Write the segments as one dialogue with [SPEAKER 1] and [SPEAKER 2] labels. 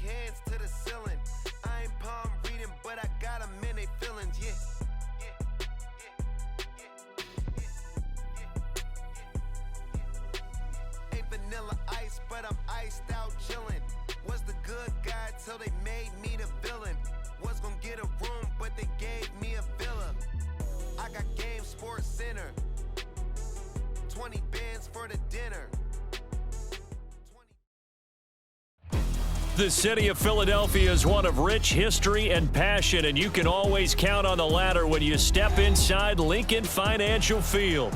[SPEAKER 1] hands to the ceiling. I ain't palm reading, but I got them in they feelings, yeah. Ain't vanilla ice, but I'm iced out chillin'. Was the good guy till they made me the villain. Was gonna get a room, but they gave me a villa. I got Game Sports Center. 20 bands for the dinner.
[SPEAKER 2] The city of Philadelphia is one of rich history and passion, and you can always count on the latter when you step inside Lincoln Financial Field.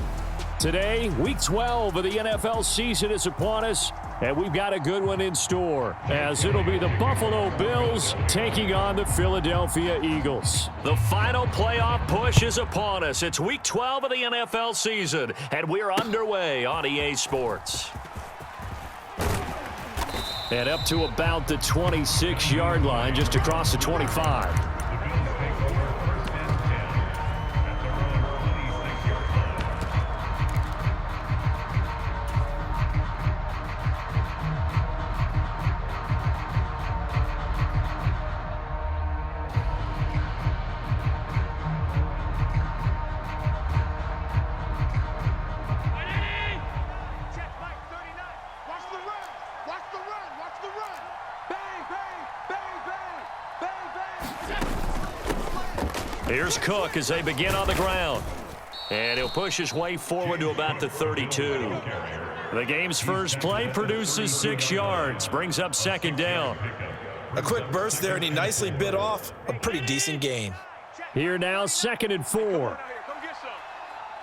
[SPEAKER 2] Today, Week 12 of the NFL season is upon us, and we've got a good one in store, as it'll be the Buffalo Bills taking on the Philadelphia Eagles. The final playoff push is upon us. It's Week 12 of the NFL season, and we're underway on EA Sports. And up to about the 26-yard line, just across the 25. Here's Cook as they begin on the ground. And he'll push his way forward to about the 32. The game's first play produces 6 yards, brings up second down.
[SPEAKER 3] A quick burst there, and he nicely bit off a pretty decent gain.
[SPEAKER 2] Here now, 2nd and 4.
[SPEAKER 4] Come get some.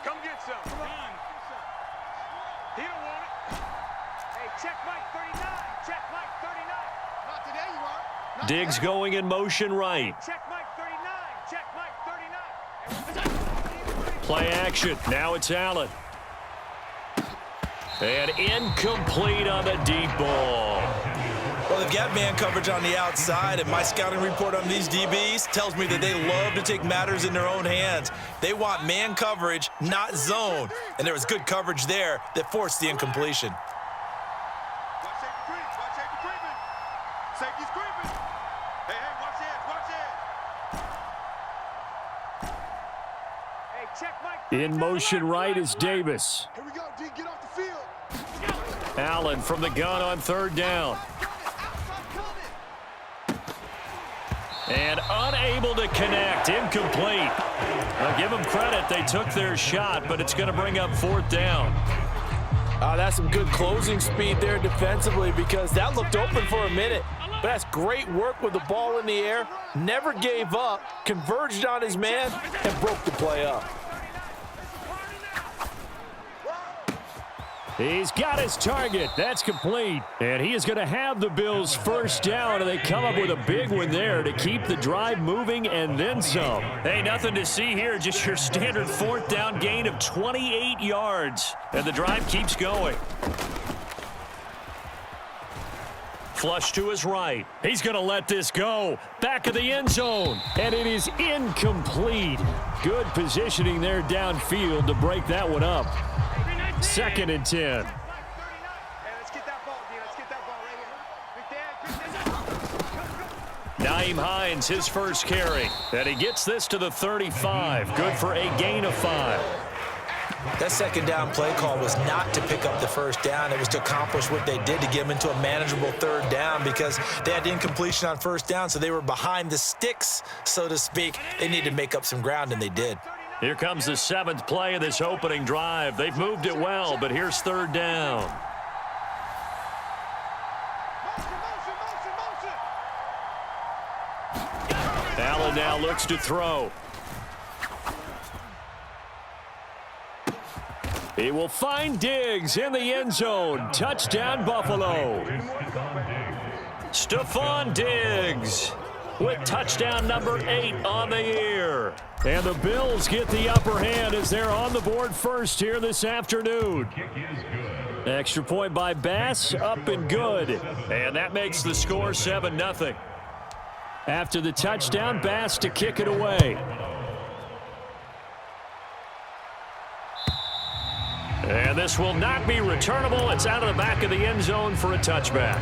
[SPEAKER 4] Come get some. Come on. He don't want it. Hey, check Mike 39. Check Mike 39. Not today, you are. Not
[SPEAKER 2] Diggs
[SPEAKER 4] today.
[SPEAKER 2] going in motion right.
[SPEAKER 4] Check Mike 39. Check Mike 39.
[SPEAKER 2] Play action. Now it's Allen. And incomplete on the deep ball.
[SPEAKER 3] Well, they've got man coverage on the outside, and my scouting report on these DBs tells me that they love to take matters in their own hands. They want man coverage, not zone. And there was good coverage there that forced the incompletion.
[SPEAKER 4] Watch safety creep. Watch safety creeping. Safety's creeping. Hey, watch it. Watch it. Hey, check Mike.
[SPEAKER 2] In motion right is Davis.
[SPEAKER 4] Here we go, D. Get off the field.
[SPEAKER 2] Allen from the gun on 3rd down. And unable to connect. Incomplete. I'll give them credit. They took their shot, but it's going to bring up 4th down.
[SPEAKER 5] That's some good closing speed there defensively, because that looked open for a minute. But that's great work with the ball in the air. Never gave up, converged on his man, and broke the play up.
[SPEAKER 2] He's got his target. That's complete. And he is going to have the Bills' first down, and they come up with a big one there to keep the drive moving and then some. Hey, nothing to see here. Just your standard 4th down gain of 28 yards. And the drive keeps going. Flush to his right. He's going to let this go. Back of the end zone. And it is incomplete. Good positioning there downfield to break that one up. 2nd and 10.
[SPEAKER 4] Hey, let's get that ball, D. Let's get that ball right here.
[SPEAKER 2] Nyheim Hines, his first carry. And he gets this to the 35. Good for a gain of 5.
[SPEAKER 3] That 2nd down play call was not to pick up the first down. It was to accomplish what they did, to get them into a manageable 3rd down, because they had incompletion on 1st down, so they were behind the sticks, so to speak. They needed to make up some ground, and they did.
[SPEAKER 2] Here comes the 7th play of this opening drive. They've moved it well, but here's 3rd down. Allen now looks to throw. He will find Diggs in the end zone. Touchdown, Buffalo. Stephon Diggs with touchdown number 8 on the year. And the Bills get the upper hand as they're on the board first here this afternoon. Extra point by Bass, up and good. And that makes the score 7-0. After the touchdown, Bass to kick it away. And this will not be returnable. It's out of the back of the end zone for a touchback.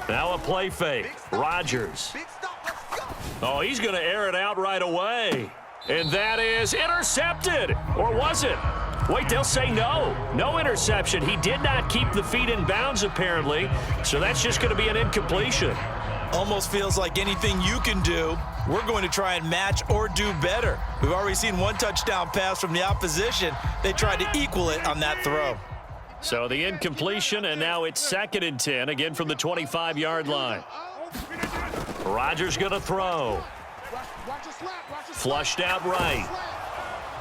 [SPEAKER 2] Now a play fake. Rodgers. Oh, he's going to air it out right away. And that is intercepted. Or was it? Wait, they'll say no. No interception. He did not keep the feet in bounds, apparently. So that's just going to be an incompletion.
[SPEAKER 3] Almost feels like anything you can do, we're going to try and match or do better. We've already seen one touchdown pass from the opposition. They tried to equal it on that throw.
[SPEAKER 2] So the incompletion, and now it's 2nd and 10, again from the 25-yard line. Rodgers going to throw. Flushed out right.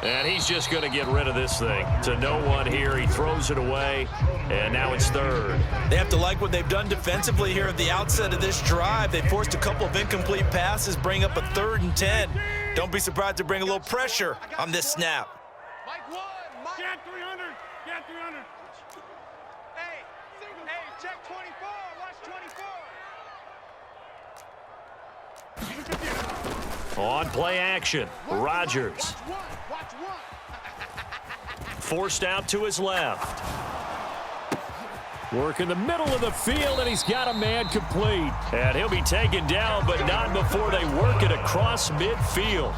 [SPEAKER 2] And he's just going to get rid of this thing. To no one here. He throws it away, and now it's 3rd.
[SPEAKER 3] They have to like what they've done defensively here at the outset of this drive. They forced a couple of incomplete passes, bring up a 3rd and 10. Don't be surprised to bring a little pressure on this snap.
[SPEAKER 4] Mike 1, Mike. Get 300. Get 300. Hey, check 24. Watch 24.
[SPEAKER 2] On play action, Rodgers. Forced out to his left. Work in the middle of the field, and he's got a man complete. And he'll be taken down, but not before they work it across midfield.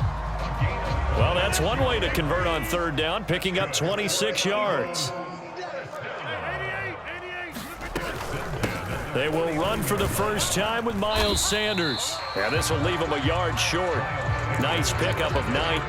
[SPEAKER 2] Well, that's one way to convert on 3rd down, picking up 26 yards. They will run for the first time with Miles Sanders. And this will leave him a yard short. Nice pickup of 9.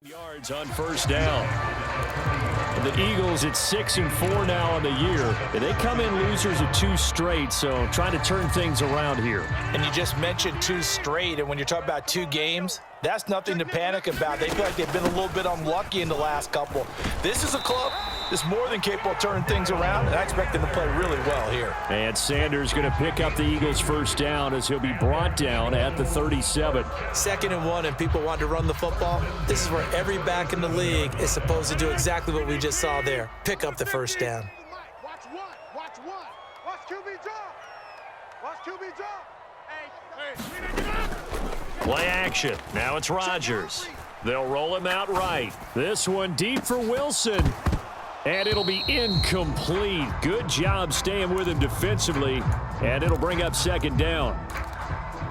[SPEAKER 2] Yards on 1st down. The Eagles at 6-4 now on the year. And they come in losers of 2 straight, so trying to turn things around here.
[SPEAKER 3] And you just mentioned 2 straight, and when you're talking about 2 games, that's nothing to panic about. They feel like they've been a little bit unlucky in the last couple. This is a club that's more than capable of turning things around, and I expect them to play really well here.
[SPEAKER 2] And Sanders going to pick up the Eagles' 1st down as he'll be brought down at the 37.
[SPEAKER 3] 2nd and 1, and people want to run the football. This is where every back in the league is supposed to do exactly what we just saw there. Pick up the 1st down.
[SPEAKER 4] Watch one. Watch QB drop. Watch QB drop. Hey,
[SPEAKER 2] Play action. Now it's Rodgers. They'll roll him out right. This one deep for Wilson. And it'll be incomplete. Good job staying with him defensively. And it'll bring up 2nd down.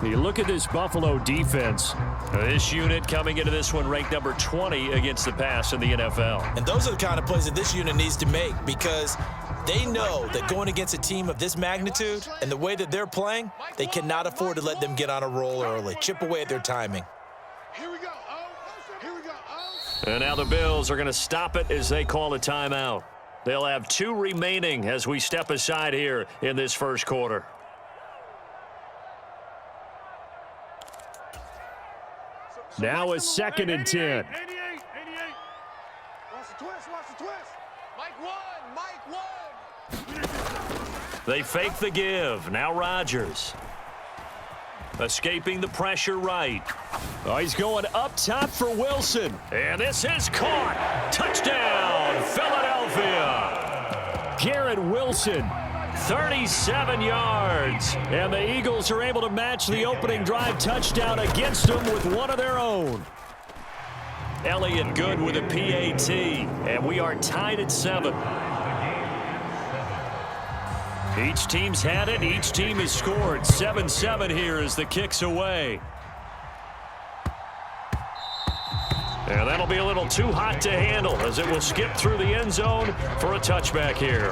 [SPEAKER 2] You look at this Buffalo defense. This unit coming into this one ranked number 20 against the pass in the NFL.
[SPEAKER 3] And those are the kind of plays that this unit needs to make, because they know that going against a team of this magnitude and the way that they're playing, they cannot afford to let them get on a roll early. Chip away at their timing.
[SPEAKER 4] here we go. Here we go.
[SPEAKER 2] And now the Bills are going to stop it as they call a timeout. They'll have 2 remaining as we step aside here in this 1st quarter. Now it's 2nd and 10.
[SPEAKER 4] 88. Watch the twist. Mike 1.
[SPEAKER 2] They fake the give. Now Rodgers. Escaping the pressure right. Oh, he's going up top for Wilson. And this is caught. Touchdown, Philadelphia. Garrett Wilson, 37 yards. And the Eagles are able to match the opening drive touchdown against them with one of their own. Elliott good with a PAT. And we are tied at 7. Each team's had it. Each team has scored. 7-7 here as the kick's away. And that'll be a little too hot to handle as it will skip through the end zone for a touchback here.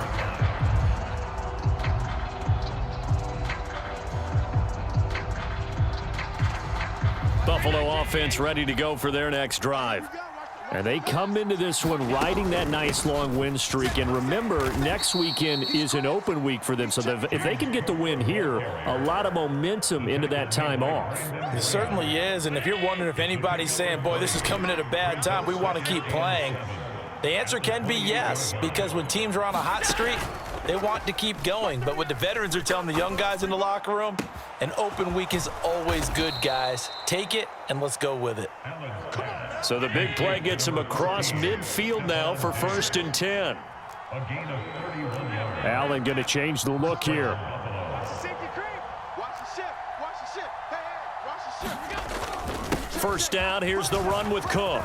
[SPEAKER 2] Buffalo offense ready to go for their next drive. And they come into this one riding that nice long win streak. And remember, next weekend is an open week for them. So if they can get the win here, a lot of momentum into that time off.
[SPEAKER 5] It certainly is. And if you're wondering if anybody's saying, boy, this is coming at a bad time, we want to keep playing, the answer can be yes. Because when teams are on a hot streak, they want to keep going. But what the veterans are telling the young guys in the locker room, an open week is always good, guys. Take it, and let's go with it.
[SPEAKER 2] So the big play gets him across midfield now for 1st and 10. Allen going to change the look here. First down, here's the run with Cook.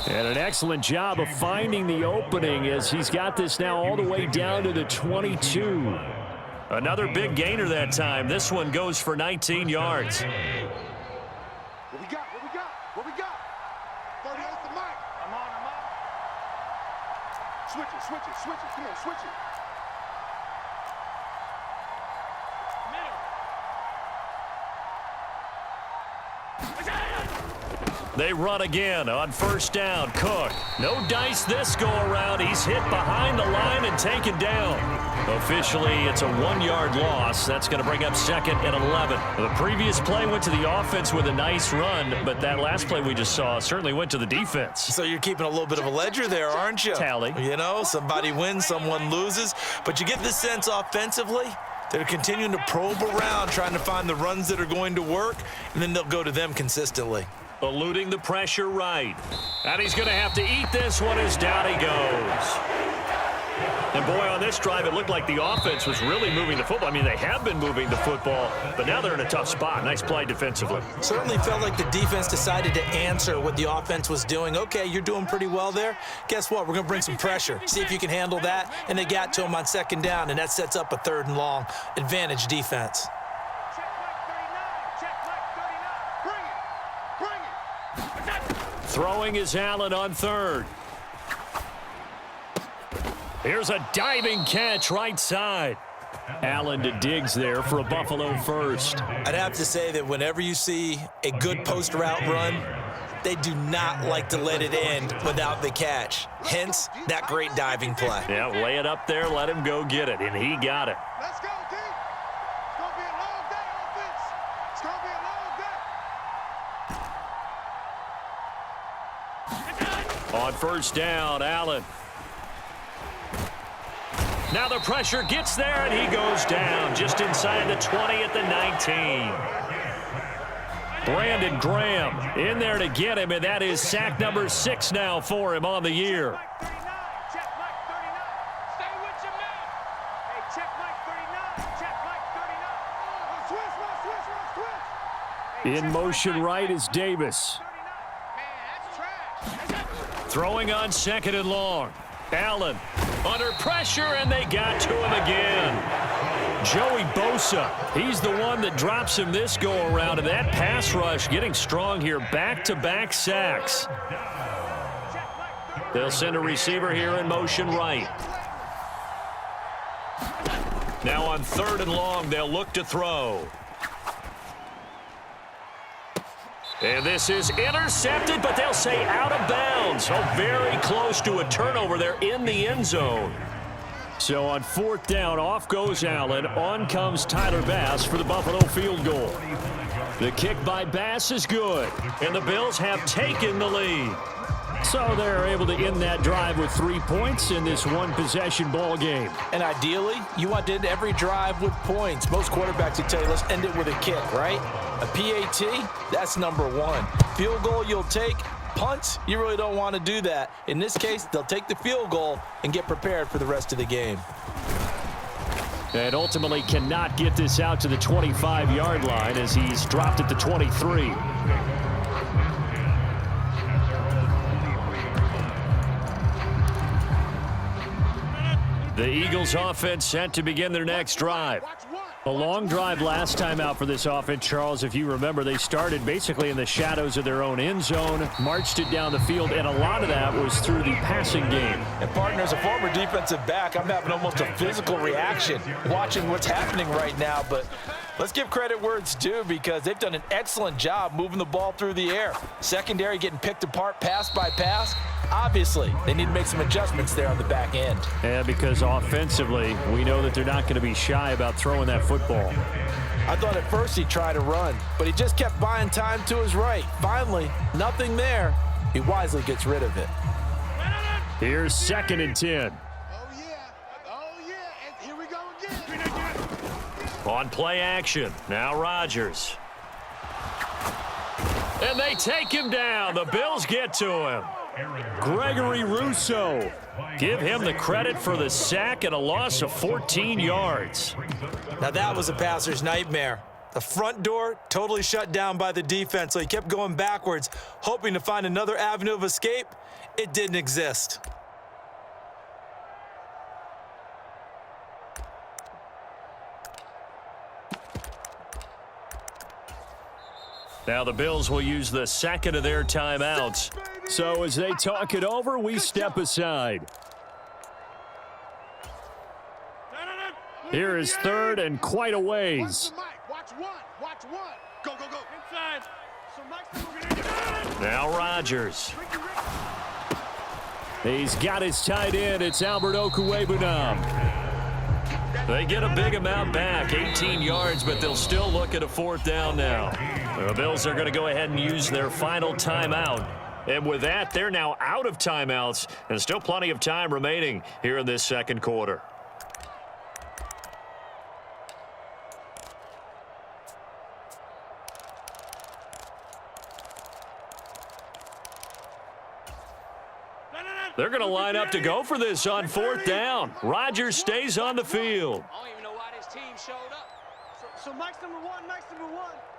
[SPEAKER 2] And an excellent job of finding the opening as he's got this now all the way down to the 22. Another big gainer that time. This one goes for 19 yards.
[SPEAKER 4] What we got? What we got? What we got? 38 the mic. I'm on. Switch it. Come on, switch it.
[SPEAKER 2] They run again on first down. Cook. No dice this go-around. He's hit behind the line and taken down. Officially, it's a 1-yard loss. That's going to bring up 2nd and 11. The previous play went to the offense with a nice run, but that last play we just saw certainly went to the defense.
[SPEAKER 3] So you're keeping a little bit of a ledger there, aren't you?
[SPEAKER 2] Tally.
[SPEAKER 3] You know, somebody wins, someone loses. But you get the sense offensively, they're continuing to probe around, trying to find the runs that are going to work, and then they'll go to them consistently.
[SPEAKER 2] Eluding the pressure right. And he's going to have to eat this one as down he goes. And boy, on this drive, it looked like the offense was really moving the football. I mean, they have been moving the football, but now they're in a tough spot. Nice play defensively.
[SPEAKER 3] Certainly felt like the defense decided to answer what the offense was doing. Okay, you're doing pretty well there. Guess what? We're going to bring some pressure. See if you can handle that. And they got to him on 2nd down, and that sets up a 3rd and long. Advantage defense.
[SPEAKER 2] Throwing is Allen on 3rd. Here's a diving catch right side. Allen to Diggs there for a Buffalo first.
[SPEAKER 3] I'd have to say that whenever you see a good post route run, they do not like to let it end without the catch. Hence, that great diving play.
[SPEAKER 2] Yeah, lay it up there, let him go get it, and he got it.
[SPEAKER 4] Let's go, team. It's going to be a long day, offense. It's going to be a long day.
[SPEAKER 2] On first down, Allen. Now the pressure gets there, and he goes down just inside the 20 at the 19. Brandon Graham in there to get him, and that is sack number 6 now for him on the year. In motion right is Davis. Throwing on 2nd and long. Allen under pressure, and they got to him again. Joey Bosa, he's the one that drops him this go-around, and that pass rush getting strong here. Back-to-back sacks. They'll send a receiver here in motion right. Now on 3rd and long, they'll look to throw. And this is intercepted, but they'll say out of bounds. Oh, very close to a turnover there in the end zone. So on 4th down, off goes Allen. On comes Tyler Bass for the Buffalo field goal. The kick by Bass is good, and the Bills have taken the lead. So they're able to end that drive with 3 points in this one-possession ball game.
[SPEAKER 5] And ideally, you want to end every drive with points. Most quarterbacks would tell you, let's end it with a kick, right? A PAT, that's number 1. Field goal you'll take. Punts, you really don't want to do that. In this case, they'll take the field goal and get prepared for the rest of the game.
[SPEAKER 2] And ultimately cannot get this out to the 25-yard line as he's dropped at the 23. The Eagles offense set to begin their next drive.
[SPEAKER 4] Watch 1.
[SPEAKER 2] A long drive last time out for this offense, Charles. If you remember, they started basically in the shadows of their own end zone, marched it down the field, and a lot of that was through the passing game.
[SPEAKER 3] And partner, as a former defensive back, I'm having almost a physical reaction watching what's happening right now. But let's give credit where it's due, because they've done an excellent job moving the ball through the air. Secondary getting picked apart pass by pass. Obviously, they need to make some adjustments there on the back end.
[SPEAKER 2] Yeah, because offensively, we know that they're not going to be shy about throwing that football.
[SPEAKER 3] I thought at first he'd try to run, but he just kept buying time to his right. Finally, nothing there. He wisely gets rid of it.
[SPEAKER 2] Here's 2nd and 10.
[SPEAKER 4] Oh, yeah, and here we go again.
[SPEAKER 2] On play action, now Rodgers. And they take him down. The Bills get to him. Gregory Rousseau. Give him the credit for the sack and a loss of 14 yards.
[SPEAKER 3] Now that was a passer's nightmare. The front door totally shut down by the defense, so he kept going backwards, hoping to find another avenue of escape. It didn't exist.
[SPEAKER 2] Now the Bills will use the second of their timeouts. So as they talk it over, we step aside. Here is 3rd and quite a ways.
[SPEAKER 4] Watch one. Go. Inside.
[SPEAKER 2] Now Rodgers. He's got his tight end. It's Albert Okwuegbunam. They get a big amount back, 18 yards, but they'll still look at a 4th down now. The Bills are going to go ahead and use their final timeout. And with that, they're now out of timeouts, and still plenty of time remaining here in this 2nd quarter. They're going to line up to go for this on 4th down. Rodgers stays on the field.
[SPEAKER 6] I don't even know why this team showed up.
[SPEAKER 4] So Mike's number one.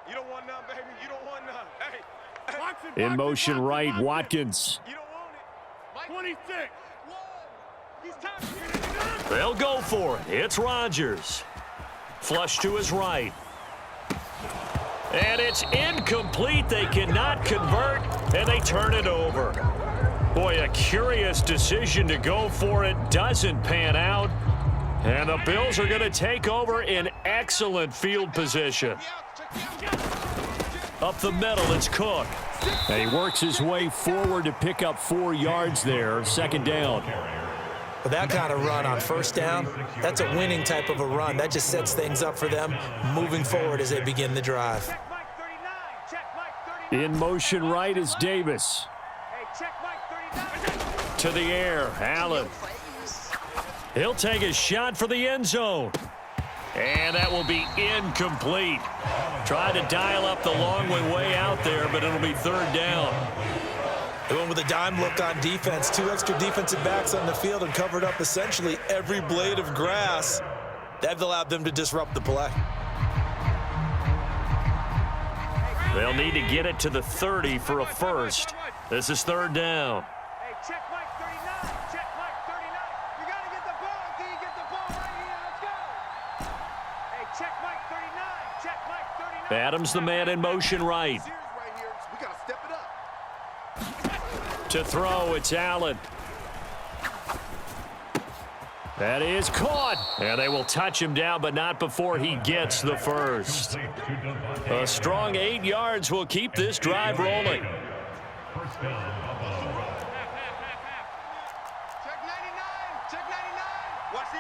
[SPEAKER 4] You don't want none, baby. You don't want none. Hey.
[SPEAKER 2] In motion right, Watkins.
[SPEAKER 4] You don't want it. 26. He's tired.
[SPEAKER 2] They'll go for it. It's Rodgers. Flush to his right. And it's incomplete. They cannot convert, and they turn it over. Boy, a curious decision to go for it. Doesn't pan out. And the Bills are going to take over in excellent field position. Up the middle, it's Cook. And he works his way forward to pick up 4 yards there. 2nd down.
[SPEAKER 3] With that kind of run on 1st down, that's a winning type of a run. That just sets things up for them moving forward as they begin the drive.
[SPEAKER 2] In motion right is Davis. To the air, Allen. He'll take a shot for the end zone. And that will be incomplete. Tried to dial up the long way out there, but it'll be 3rd down.
[SPEAKER 3] They went with a dime look on defense. 2 extra defensive backs on the field and covered up essentially every blade of grass. That allowed them to disrupt the play.
[SPEAKER 2] They'll need to get it to the 30 for a first. This is 3rd down.
[SPEAKER 4] Hey, check Mike 39. Check Mike 39. You got to get the ball. Can you get the ball right here? Let's go. Hey, check Mike 39. Check Mike 39.
[SPEAKER 2] Adams the man in motion right.
[SPEAKER 4] We got to step it up.
[SPEAKER 2] To throw, it's Allen. That is caught. And they will touch him down, but not before he gets the first. A strong 8 yards will keep this drive rolling.
[SPEAKER 4] Check 99. Check 99. Watch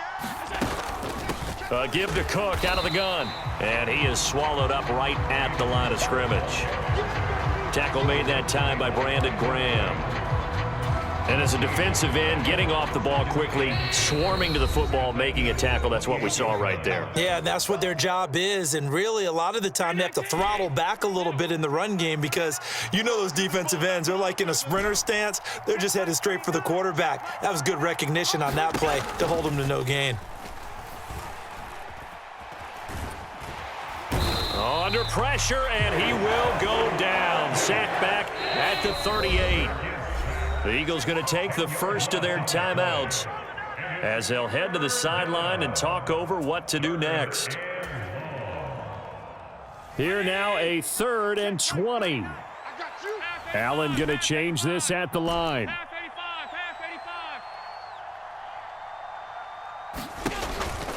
[SPEAKER 4] the air.
[SPEAKER 2] Give to Cook out of the gun. And he is swallowed up right at the line of scrimmage. Tackle made that time by Brandon Graham. And as a defensive end, getting off the ball quickly, swarming to the football, making a tackle. That's what we saw right there.
[SPEAKER 3] Yeah, that's what their job is. And really, a lot of the time, they have to throttle back a little bit in the run game because you know those defensive ends, they're like in a sprinter stance. They're just headed straight for the quarterback. That was good recognition on that play to hold them to no gain.
[SPEAKER 2] Under pressure, and he will go down. Sacked back at the 38. The Eagles going to take the first of their timeouts as they'll head to the sideline and talk over what to do next. Here now, a 3rd and 20. Allen going to change this at the line.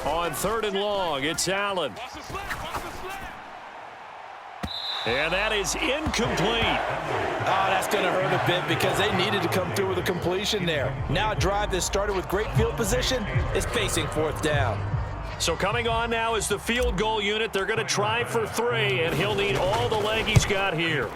[SPEAKER 2] On 3rd and long, it's Allen. And that is incomplete.
[SPEAKER 5] Oh, that's going to hurt a bit because they needed to come through with a completion there. Now a drive that started with great field position is facing 4th down.
[SPEAKER 2] So coming on now is the field goal unit. They're going to try for 3, and he'll need all the leg he's got here.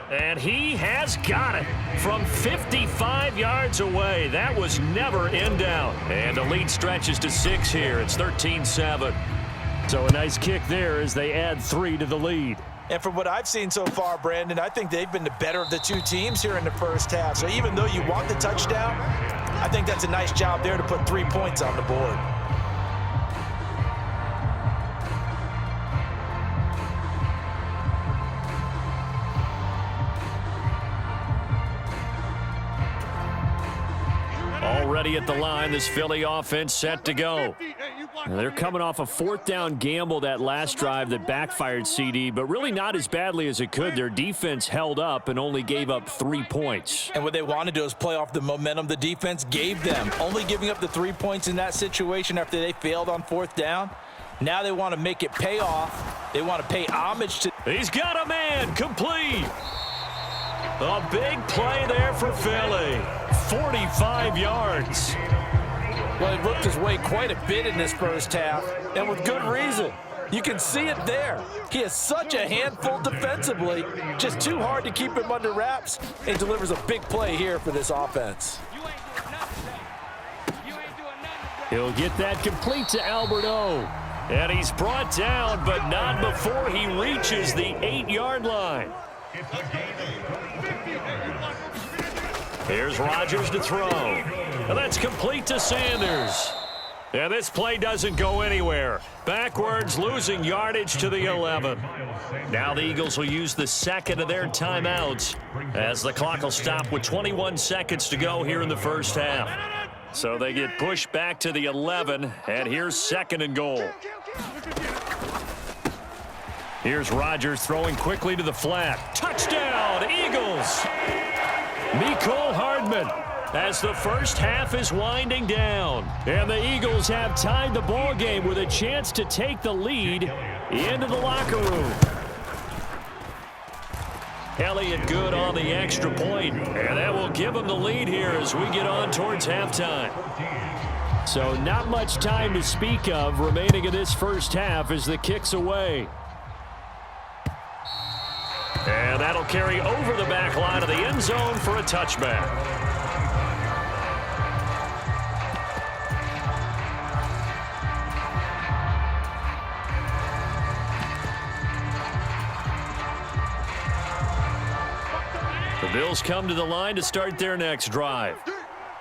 [SPEAKER 2] And he has got it from 55 yards away. That was never in doubt. And the lead stretches to 6 here. It's 13-7. So a nice kick there as they add 3 to the lead.
[SPEAKER 3] And from what I've seen so far, Brandon, I think they've been the better of the two teams here in the first half. So even though you want the touchdown, I think that's a nice job there to put 3 points on the board.
[SPEAKER 2] Already at the line, this Philly offense set to go. And they're coming off a 4th down gamble that last drive that backfired, CD, but really not as badly as it could. Their defense held up and only gave up 3 points.
[SPEAKER 3] And what they wanted to do is play off the momentum the defense gave them. Only giving up the 3 points in that situation after they failed on 4th down. Now they want to make it pay off. They want to pay homage to...
[SPEAKER 2] He's got a man, complete. A big play there for Philly. 45 yards.
[SPEAKER 5] Well, he worked his way quite a bit in this first half, and with good reason. You can see it there. He is such a handful defensively, just too hard to keep him under wraps, and delivers a big play here for this offense.
[SPEAKER 2] He'll get that complete to Alberto. And he's brought down, but not before he reaches the 8-yard line. Here's Rodgers to throw. And that's complete to Sanders. And this play doesn't go anywhere. Backwards, losing yardage to the 11. Now the Eagles will use the second of their timeouts as the clock will stop with 21 seconds to go here in the first half. So they get pushed back to the 11, and here's 2nd and goal. Here's Rodgers throwing quickly to the flat. Touchdown, Eagles! Mecole Hardman as the first half is winding down. And the Eagles have tied the ball game with a chance to take the lead into the locker room. Elliott good on the extra point, and that will give them the lead here as we get on towards halftime. So not much time to speak of remaining in this first half as the kick's away. And that'll carry over the back line of the end zone for a touchback. The Bills come to the line to start their next drive.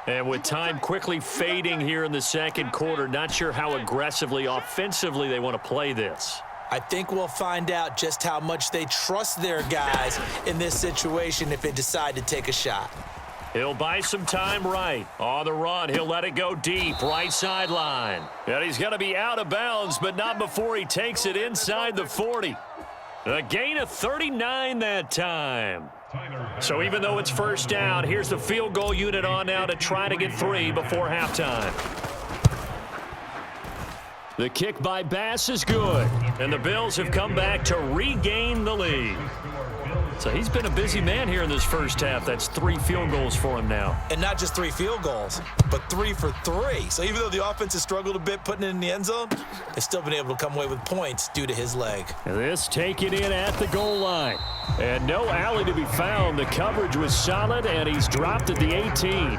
[SPEAKER 2] And with time quickly fading here in the second quarter, not sure how aggressively, offensively they want to play this.
[SPEAKER 3] I think we'll find out just how much they trust their guys in this situation if they decide to take a shot.
[SPEAKER 2] He'll buy some time right. On the run, he'll let it go deep, right sideline. And he's going to be out of bounds, but not before he takes it inside the 40. A gain of 39 that time. So even though it's first down, here's the field goal unit on now to try to get 3 before halftime. The kick by Bass is good, and the Bills have come back to regain the lead. So he's been a busy man here in this first half. That's 3 field goals for him now.
[SPEAKER 3] And not just 3 field goals, but 3 for 3. So even though the offense has struggled a bit putting it in the end zone, they've still been able to come away with points due to his leg.
[SPEAKER 2] And this taken in at the goal line. And no alley to be found. The coverage was solid, and he's dropped at the 18.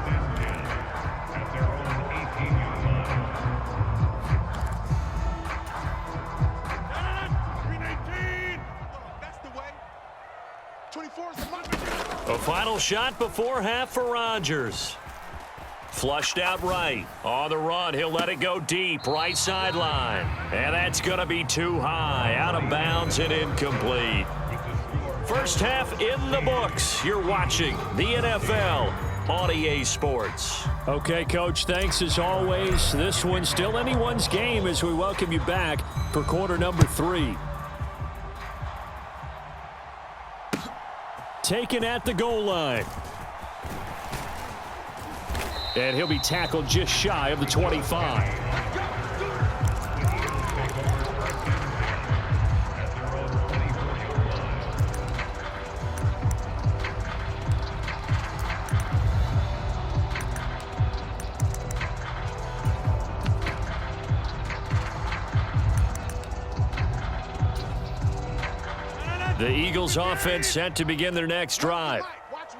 [SPEAKER 2] A final shot before half for Rodgers. Flushed out right. On the run, he'll let it go deep, right sideline. And that's going to be too high. Out of bounds and incomplete. First half in the books. You're watching the NFL on EA Sports.
[SPEAKER 7] Okay, Coach, thanks as always. This one's still anyone's game as we welcome you back for quarter number 3. Taken at the goal line. And he'll be tackled just shy of the 25. The Eagles offense set to begin their next drive.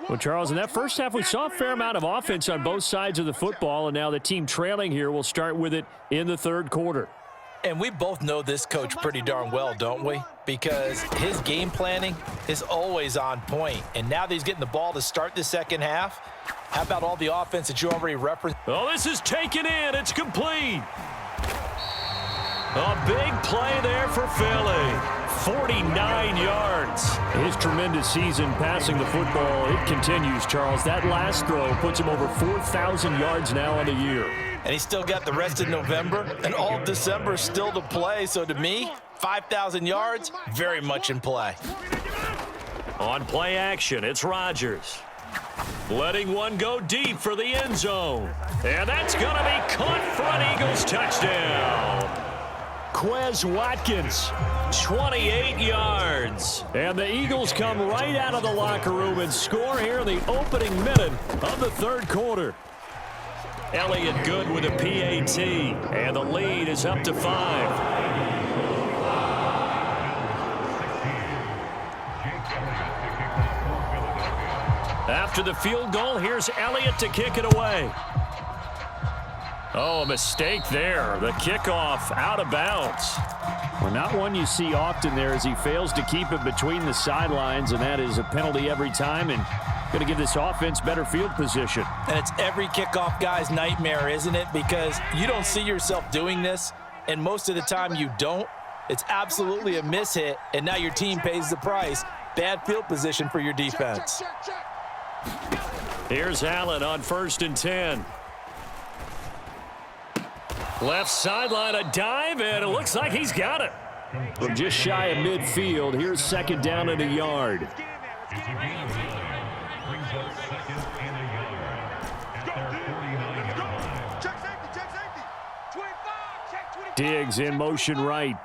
[SPEAKER 7] Well, Charles, in that first half, we saw a fair amount of offense on both sides of the football, and now the team trailing here will start with it in the third quarter.
[SPEAKER 3] And we both know this coach pretty darn well, don't we? Because his game planning is always on point. And now that he's getting the ball to start the second half, how about all the offense that you already referenced?
[SPEAKER 2] Oh, this is taken in. It's complete. A big play there for Philly. 49 yards.
[SPEAKER 7] His tremendous season passing the football, it continues, Charles. That last throw puts him over 4,000 yards now on the year.
[SPEAKER 3] And he's still got the rest of November and all of December still to play. So to me, 5,000 yards, very much in play.
[SPEAKER 2] On play action, it's Rodgers. Letting one go deep for the end zone. And that's going to be caught for an Eagles touchdown. Quez Watkins, 28 yards. And the Eagles come right out of the locker room and score here in the opening minute of the third quarter. Elliott good with a PAT, and the lead is up to 5. After the field goal, here's Elliott to kick it away. Oh, a mistake there. The kickoff out of bounds.
[SPEAKER 7] Well, not one you see often there as he fails to keep it between the sidelines, and that is a penalty every time and going to give this offense better field position.
[SPEAKER 3] And it's every kickoff guy's nightmare, isn't it? Because you don't see yourself doing this, and most of the time you don't. It's absolutely a mishit, and now your team pays the price. Bad field position for your defense.
[SPEAKER 2] Here's Allen on 1st and 10. Left sideline, a dive, and it looks like he's got it.
[SPEAKER 7] From just shy of midfield, here's 2nd down and a yard. Diggs in motion right.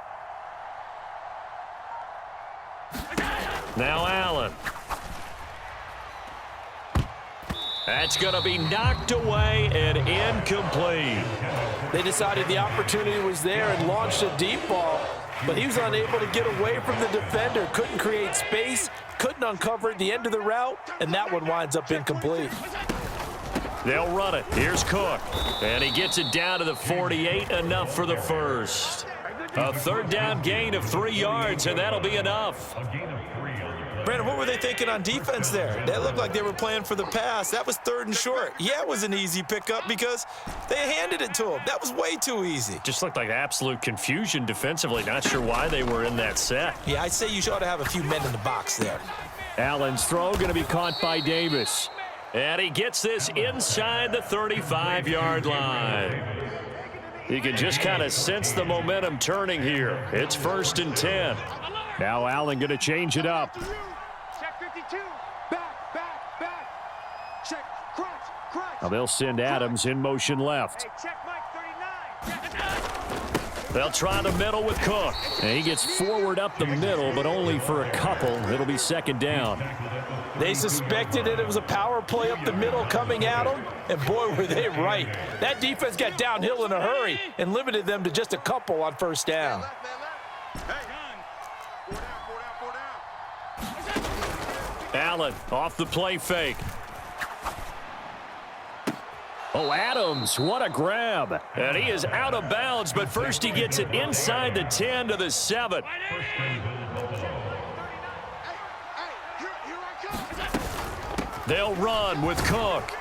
[SPEAKER 2] Now Allen. That's going to be knocked away and incomplete.
[SPEAKER 5] They decided the opportunity was there and launched a deep ball, but he was unable to get away from the defender, couldn't create space, couldn't uncover the end of the route, and that one winds up incomplete.
[SPEAKER 2] They'll run it. Here's Cook, and he gets it down to the 48, enough for the first. A 3rd down gain of 3 yards, and that'll be enough.
[SPEAKER 3] Brandon, what were they thinking on defense there? They looked like they were playing for the pass. That was 3rd and short. Yeah, it was an easy pickup because they handed it to him. That was way too easy.
[SPEAKER 2] Just looked like absolute confusion defensively. Not sure why they were in that set.
[SPEAKER 3] Yeah, I'd say you ought to have a few men in the box there.
[SPEAKER 7] Allen's throw going to be caught by Davis.
[SPEAKER 2] And he gets this inside the 35-yard line. You can just kind of sense the momentum turning here. It's 1st and 10.
[SPEAKER 7] Now Allen going to change it up.
[SPEAKER 4] Check 52. Back. Check, crunch.
[SPEAKER 7] Now they'll send Adams in motion left.
[SPEAKER 4] Hey, check Mike 39.
[SPEAKER 2] They'll try the middle with Cook.
[SPEAKER 7] And he gets forward up the middle, but only for a couple. It'll be 2nd down.
[SPEAKER 5] They suspected it was a power play up the middle coming at them, and boy, were they right. That defense got downhill in a hurry and limited them to just a couple on 1st down.
[SPEAKER 2] Allen off the play fake.
[SPEAKER 7] Oh, Adams, what a grab.
[SPEAKER 2] And he is out of bounds, but first he gets it inside the 10 to the 7. They'll run with Cook.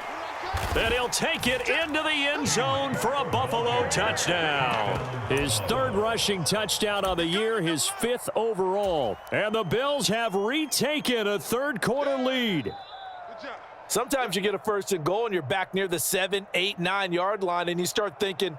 [SPEAKER 2] And he'll take it into the end zone for a Buffalo touchdown.
[SPEAKER 7] His 3rd rushing touchdown of the year, his 5th overall. And the Bills have retaken a 3rd quarter lead.
[SPEAKER 5] Sometimes you get a first and goal and you're back near the 7, 8, 9 yard line and you start thinking,